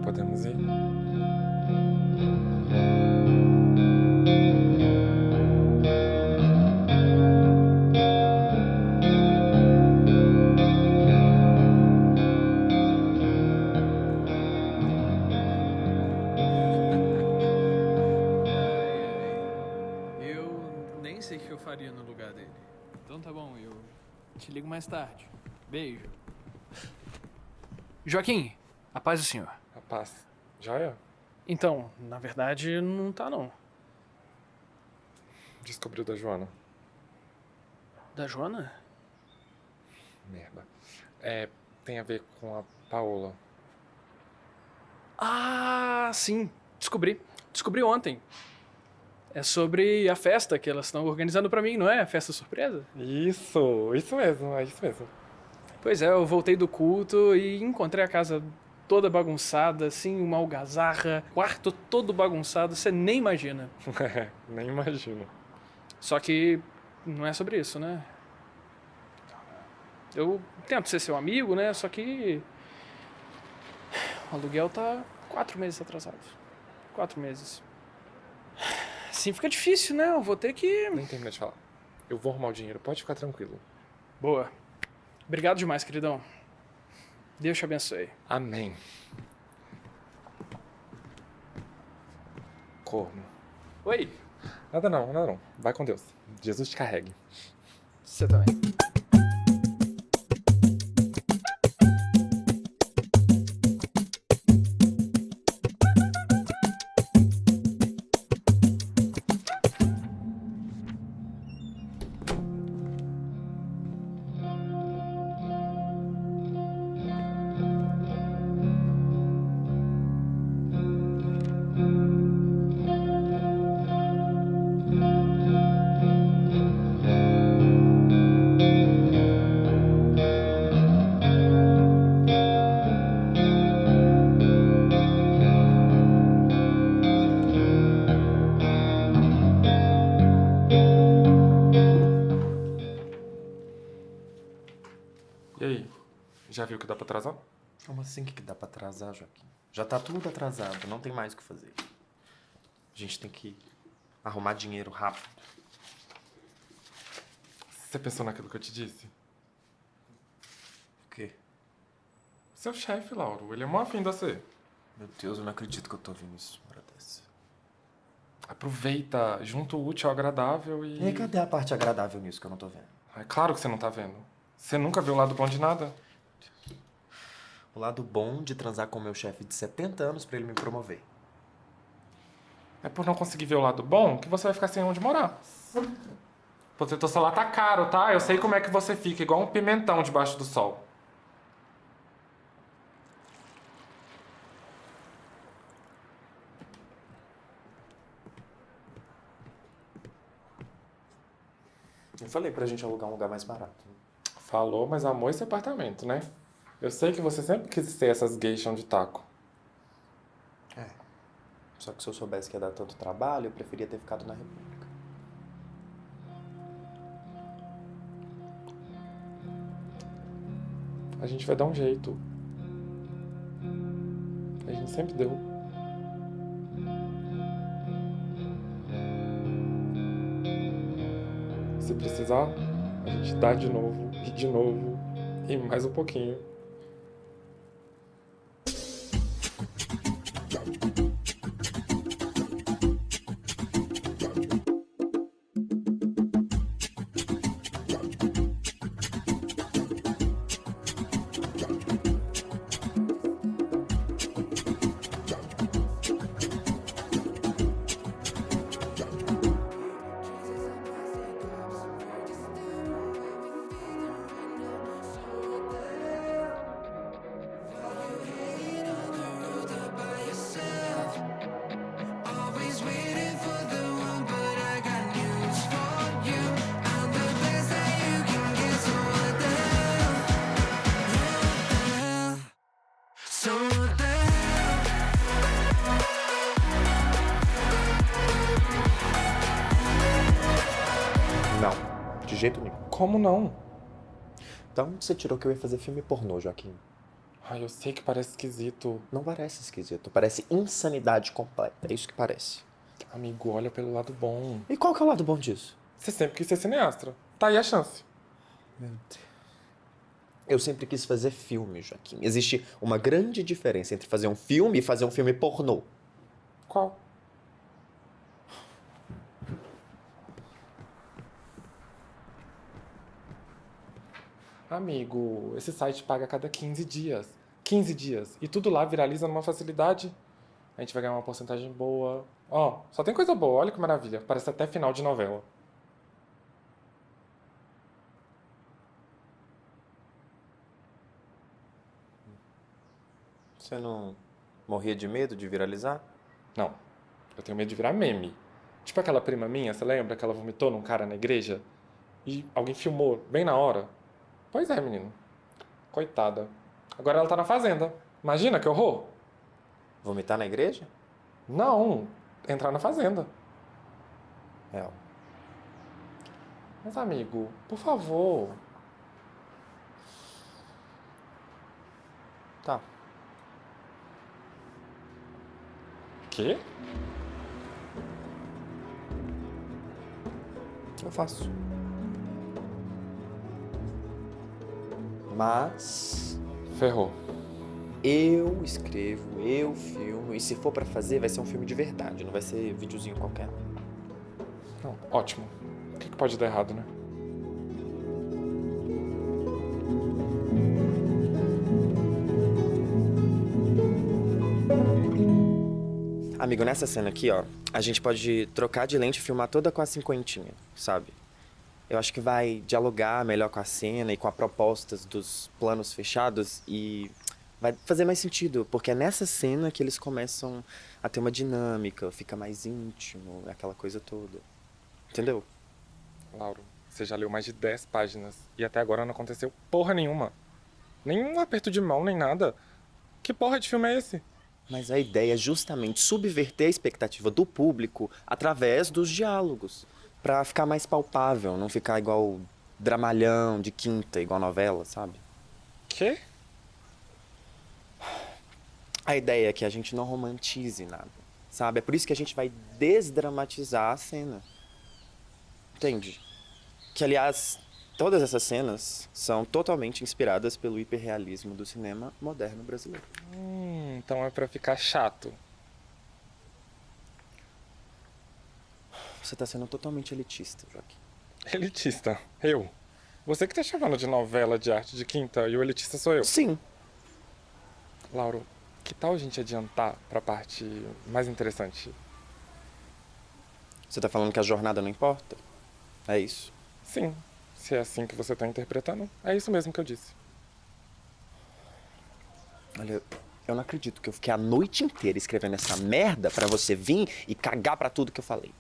Podemos ir? Eu nem sei o que eu faria no lugar dele. Então tá bom, eu te ligo mais tarde. Beijo. Joaquim, a paz do senhor. Rapaz, joia? Então, na verdade, não tá não. Descobriu da Joana. Da Joana? Merda. Tem a ver com a Paola. Ah, sim. Descobri. Descobri ontem. É sobre a festa que elas estão organizando pra mim, não é? A festa surpresa? Isso mesmo, é isso mesmo. Pois é, eu voltei do culto e encontrei a casa toda bagunçada, assim, uma algazarra, quarto todo bagunçado, você nem imagina. Nem imagino. Só que não é sobre isso, né? Eu tento ser seu amigo, né? Só que o aluguel tá 4 meses atrasado. 4 meses. Assim fica difícil, né? Eu vou ter que... Nem terminei de falar. Eu vou arrumar o dinheiro, pode ficar tranquilo. Boa. Obrigado demais, queridão. Deus te abençoe. Amém. Corno. Oi. Nada não. Vai com Deus. Jesus te carregue. Você também. E aí? Já viu que dá pra atrasar? Como assim que dá pra atrasar, Joaquim? Já tá tudo atrasado, não tem mais o que fazer. A gente tem que arrumar dinheiro rápido. Você pensou naquilo que eu te disse? O quê? Seu chefe, Lauro, ele é mó afim de você. Meu Deus, eu não acredito que eu tô ouvindo isso uma hora dessa. Aproveita, junta o útil ao agradável E aí, cadê a parte agradável nisso que eu não tô vendo? É claro que você não tá vendo. Você nunca viu o lado bom de nada. O lado bom de transar com o meu chefe de 70 anos pra ele me promover. É por não conseguir ver o lado bom que você vai ficar sem onde morar. Você, teu celular tá caro, tá? Eu sei como é que você fica, igual um pimentão debaixo do sol. Eu falei pra gente alugar um lugar mais barato. Falou, mas amou esse apartamento, né? Eu sei que você sempre quis ser essas geishas de taco. É. Só que se eu soubesse que ia dar tanto trabalho, eu preferia ter ficado na República. A gente vai dar um jeito. A gente sempre deu. Se precisar, a gente dá de novo, e de novo, e mais um pouquinho. Não, de jeito nenhum. Como não? Então, você tirou que eu ia fazer filme pornô, Joaquim. Ai, eu sei que parece esquisito. Não parece esquisito, parece insanidade completa. É isso que parece. Amigo, olha pelo lado bom. E qual que é o lado bom disso? Você sempre quis ser cineasta. Tá aí a chance. Meu Deus. Eu sempre quis fazer filme, Joaquim. Existe uma grande diferença entre fazer um filme e fazer um filme pornô. Qual? Amigo, esse site paga a cada 15 dias. 15 dias. E tudo lá viraliza numa facilidade. A gente vai ganhar uma porcentagem boa. Ó, só tem coisa boa, olha que maravilha. Parece até final de novela. Você não morria de medo de viralizar? Não, eu tenho medo de virar meme. Tipo aquela prima minha, você lembra que ela vomitou num cara na igreja? E alguém filmou bem na hora? Pois é, menino. Coitada. Agora ela tá na fazenda. Imagina que horror. Vomitar na igreja? Não, entrar na fazenda. Real. Mas, amigo, por favor. Tá. Quê? Eu faço. Mas Ferrou. eu escrevo, eu filmo, e se for pra fazer, vai ser um filme de verdade, não vai ser videozinho qualquer. Não, ótimo. O que pode dar errado, né? Amigo, nessa cena aqui, ó, a gente pode trocar de lente e filmar toda com a cinquentinha, sabe? Eu acho que vai dialogar melhor com a cena e com a propostas dos planos fechados e vai fazer mais sentido, porque é nessa cena que eles começam a ter uma dinâmica, fica mais íntimo, aquela coisa toda. Entendeu? Lauro, você já leu mais de 10 páginas e até agora não aconteceu porra nenhuma. Nenhum aperto de mão, nem nada. Que porra de filme é esse? Mas a ideia é justamente subverter a expectativa do público através dos diálogos, pra ficar mais palpável, não ficar igual dramalhão de quinta, igual novela, sabe? Quê? A ideia é que a gente não romantize nada, sabe? É por isso que a gente vai desdramatizar a cena. Entende? Que, aliás, todas essas cenas são totalmente inspiradas pelo hiperrealismo do cinema moderno brasileiro. Então é pra ficar chato. Você tá sendo totalmente elitista, Joaquim. Elitista. Eu. Você que tá chamando de novela de arte de quinta e o elitista sou eu. Sim. Lauro, que tal a gente adiantar pra parte mais interessante? Você tá falando que a jornada não importa? É isso. Sim, se é assim que você tá interpretando, é isso mesmo que eu disse. Olha, eu não acredito que eu fiquei a noite inteira escrevendo essa merda pra você vir e cagar pra tudo que eu falei.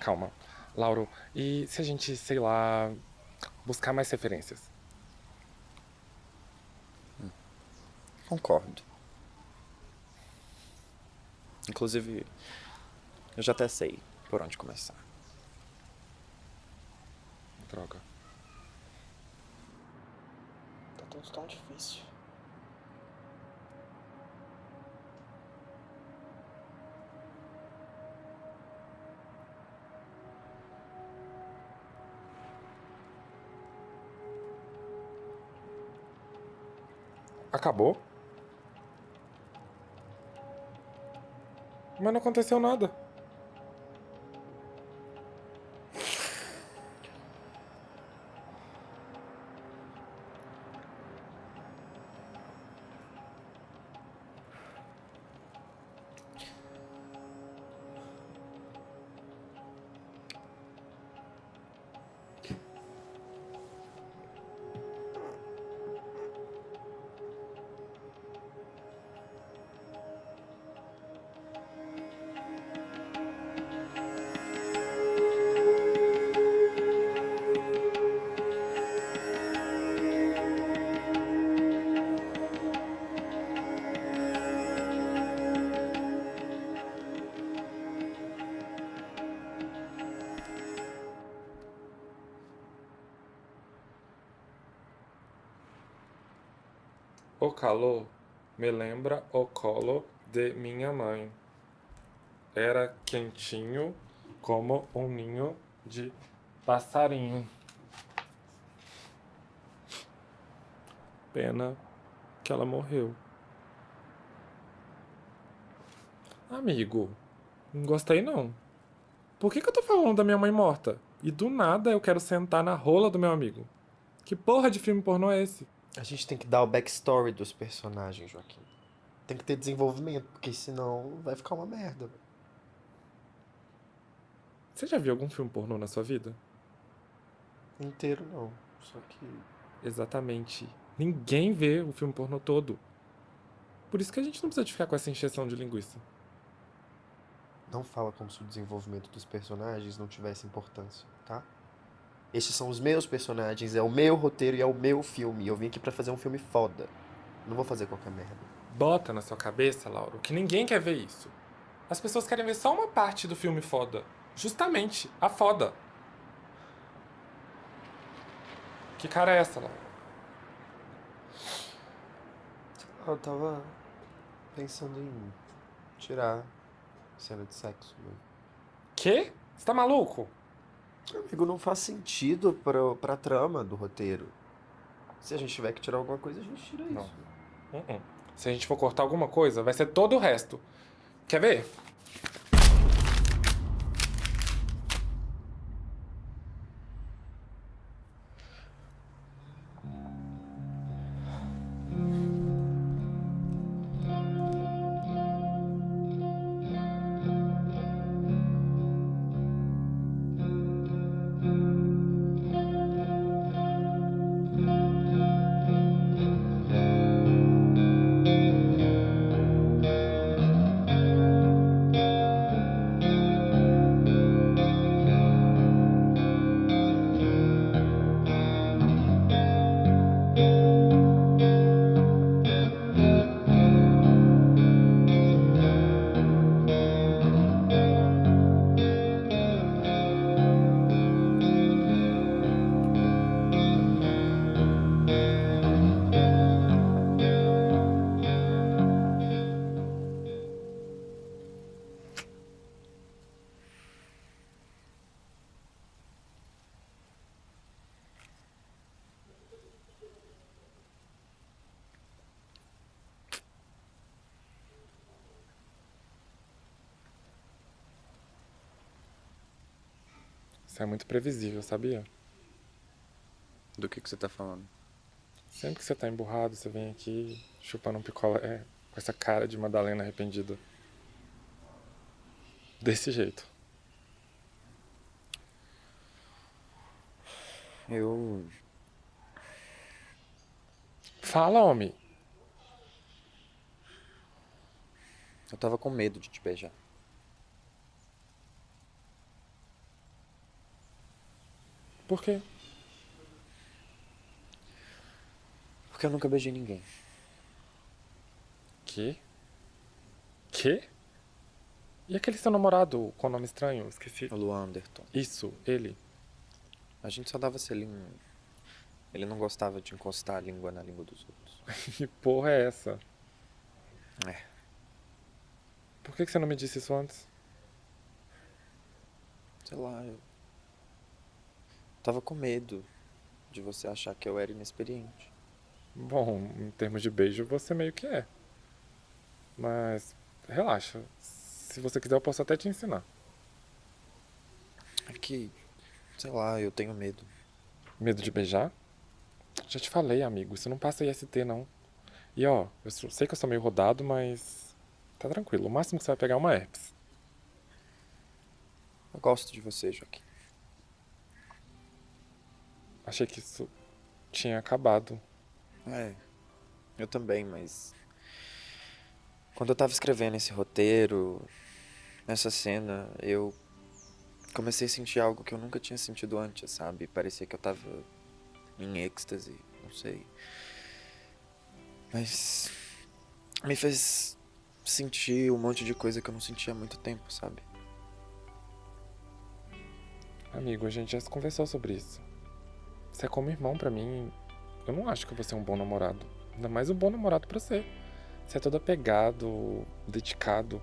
Calma. Lauro, e se a gente, sei lá, buscar mais referências? Concordo. Inclusive, eu já até sei por onde começar. Droga. Tá tudo tão difícil. Acabou? Mas não aconteceu nada. O calor me lembra o colo de minha mãe. Era quentinho como um ninho de passarinho. Pena que ela morreu. Amigo, não gostei não. Por que eu tô falando da minha mãe morta? E do nada eu quero sentar na rola do meu amigo. Que porra de filme pornô é esse? A gente tem que dar o backstory dos personagens, Joaquim. Tem que ter desenvolvimento, porque senão vai ficar uma merda. Você já viu algum filme pornô na sua vida? Inteiro não. Só que. Exatamente. Ninguém vê o filme pornô todo. Por isso que a gente não precisa de ficar com essa encheção de linguiça. Não fala como se o desenvolvimento dos personagens não tivesse importância, tá? Estes são os meus personagens, é o meu roteiro e é o meu filme. Eu vim aqui pra fazer um filme foda. Não vou fazer qualquer merda. Bota na sua cabeça, Lauro, que ninguém quer ver isso. As pessoas querem ver só uma parte do filme foda. Justamente, a foda. Que cara é essa, Lauro? Eu tava pensando em tirar cena de sexo, né? Quê? Você tá maluco? Amigo, não faz sentido pra trama do roteiro. Se a gente tiver que tirar alguma coisa, a gente tira Não. isso. Se a gente for cortar alguma coisa, vai ser todo o resto. Quer ver? Isso é muito previsível, sabia? Do que você tá falando? Sempre que você tá emburrado, você vem aqui chupando um picolé com essa cara de Madalena arrependida. Desse jeito. Eu Fala, homem. tava com medo de te beijar. Por quê? Porque eu nunca beijei ninguém. Quê? Quê? E aquele seu namorado com nome estranho? Esqueci. O Luan Anderton. Isso, ele. A gente só dava selinho. Ele não gostava de encostar a língua na língua dos outros. Que porra é essa? É. Por que você não me disse isso antes? Sei lá, eu tava com medo de você achar que eu era inexperiente. Bom, em termos de beijo, você meio que é. Mas relaxa. Se você quiser, eu posso até te ensinar. É que, sei lá, eu tenho medo. Medo de beijar? Já te falei, amigo. Isso não passa IST, não. E ó, sei que eu sou meio rodado, mas tá tranquilo. O máximo que você vai pegar é uma herpes. Eu gosto de você, Joaquim. Achei que isso tinha acabado. É, eu também, mas quando eu tava escrevendo esse roteiro, nessa cena, eu comecei a sentir algo que eu nunca tinha sentido antes, sabe? Parecia que eu tava em êxtase, não sei. Mas me fez sentir um monte de coisa que eu não sentia há muito tempo, sabe? Amigo, a gente já se conversou sobre isso. Você é como irmão pra mim. Eu não acho que você é um bom namorado. Ainda mais um bom namorado pra ser. Você é todo apegado, dedicado.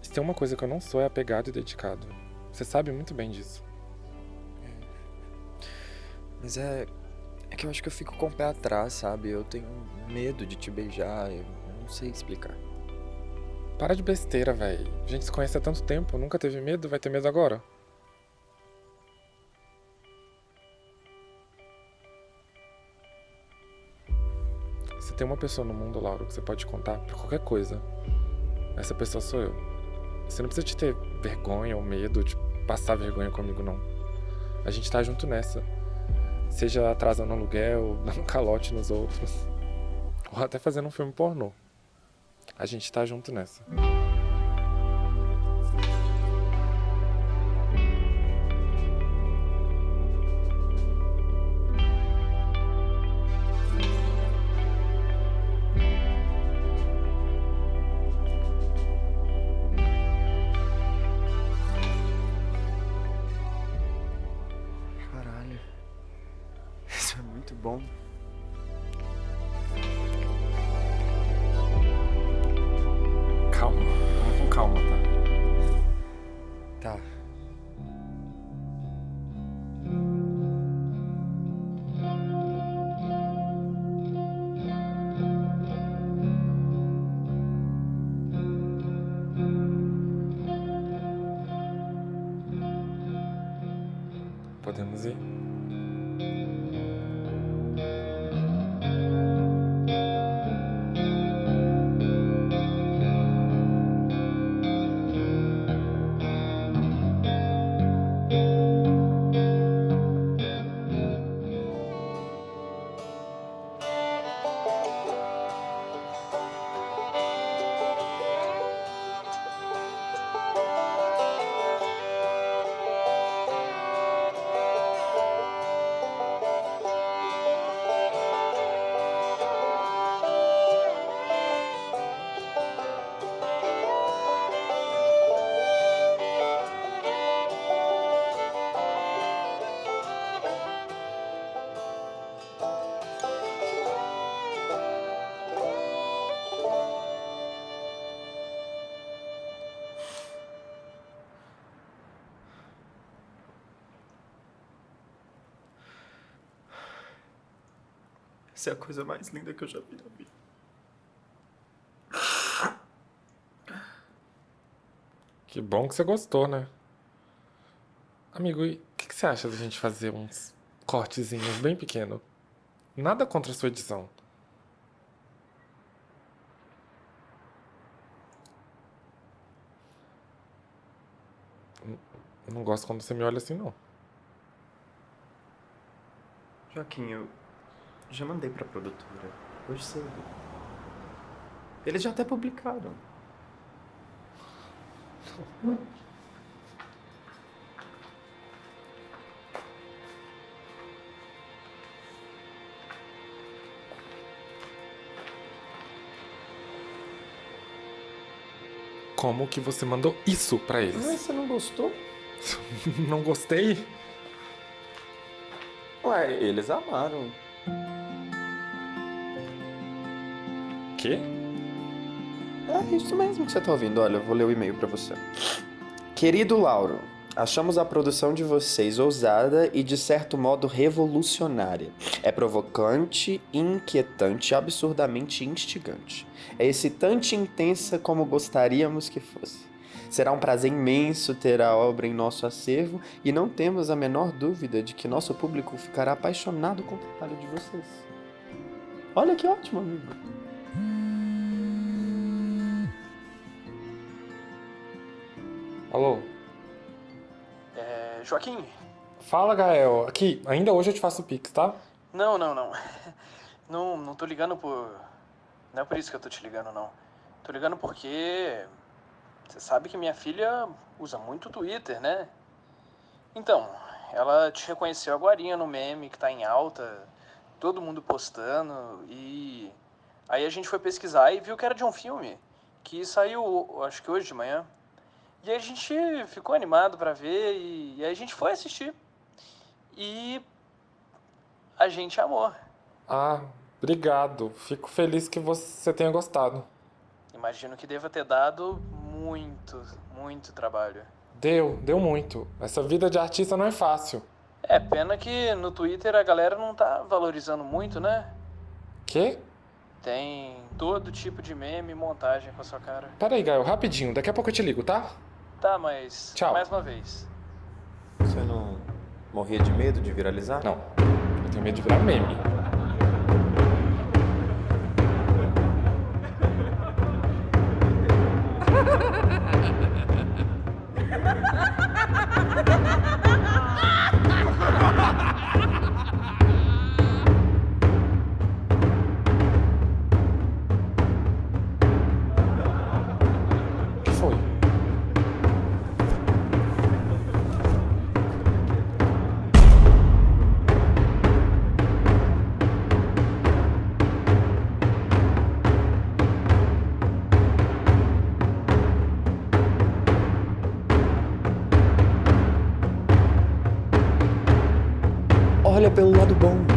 Se tem uma coisa que eu não sou, é apegado e dedicado. Você sabe muito bem disso. Mas é que eu acho que eu fico com o pé atrás, sabe? Eu tenho medo de te beijar, eu não sei explicar. Para de besteira, véi. A gente se conhece há tanto tempo, nunca teve medo, vai ter medo agora? Você tem uma pessoa no mundo, Laura, que você pode contar pra qualquer coisa. Essa pessoa sou eu. Você não precisa de ter vergonha ou medo de passar vergonha comigo, não. A gente tá junto nessa. Seja atrasando aluguel, dando calote nos outros. Ou até fazendo um filme pornô. A gente tá junto nessa. Caralho. Isso é muito bom. Calma, vamos com calma, tá? Tá. Podemos ir? Essa é a coisa mais linda que eu já vi na vida. Que bom que você gostou, né? Amigo, e o que você acha da gente fazer uns cortezinhos bem pequenos? Nada contra a sua edição. Não gosto quando você me olha assim, não. Joaquim, eu já mandei pra produtora. Hoje cedo. Eles já até publicaram. Como que você mandou isso pra eles? Mas você não gostou? Não gostei? Ué, eles amaram. Quê? É isso mesmo que você tá ouvindo. Olha, eu vou ler o e-mail pra você. Querido Lauro, achamos a produção de vocês ousada e, de certo modo, revolucionária. É provocante, inquietante e absurdamente instigante. É excitante e intensa como gostaríamos que fosse. Será um prazer imenso ter a obra em nosso acervo e não temos a menor dúvida de que nosso público ficará apaixonado com o trabalho de vocês. Olha que ótimo, amigo. Alô? Joaquim? Fala, Gael. Aqui, ainda hoje eu te faço o Pix, tá? Não. Não tô ligando por... Não é por isso que eu tô te ligando, não. Tô ligando porque... Você sabe que minha filha usa muito o Twitter, né? Então, ela te reconheceu agorinha no meme que tá em alta, todo mundo postando, e... Aí a gente foi pesquisar e viu que era de um filme, que saiu, acho que hoje de manhã. E aí a gente ficou animado pra ver, e aí a gente foi assistir. E... a gente amou. Ah, Obrigado. Fico feliz que você tenha gostado. Imagino que deva ter dado muito trabalho. Deu muito. Essa vida de artista não é fácil. É, pena que no Twitter a galera não tá valorizando muito, né? Quê? Tem todo tipo de meme e montagem com a sua cara. Pera aí, Gael, rapidinho. Daqui a pouco eu te ligo, tá? Tá, mas Tchau. mais uma vez. Você não morria de medo de viralizar? Não. Eu tenho medo de virar meme. O que foi? Olha pelo lado bom.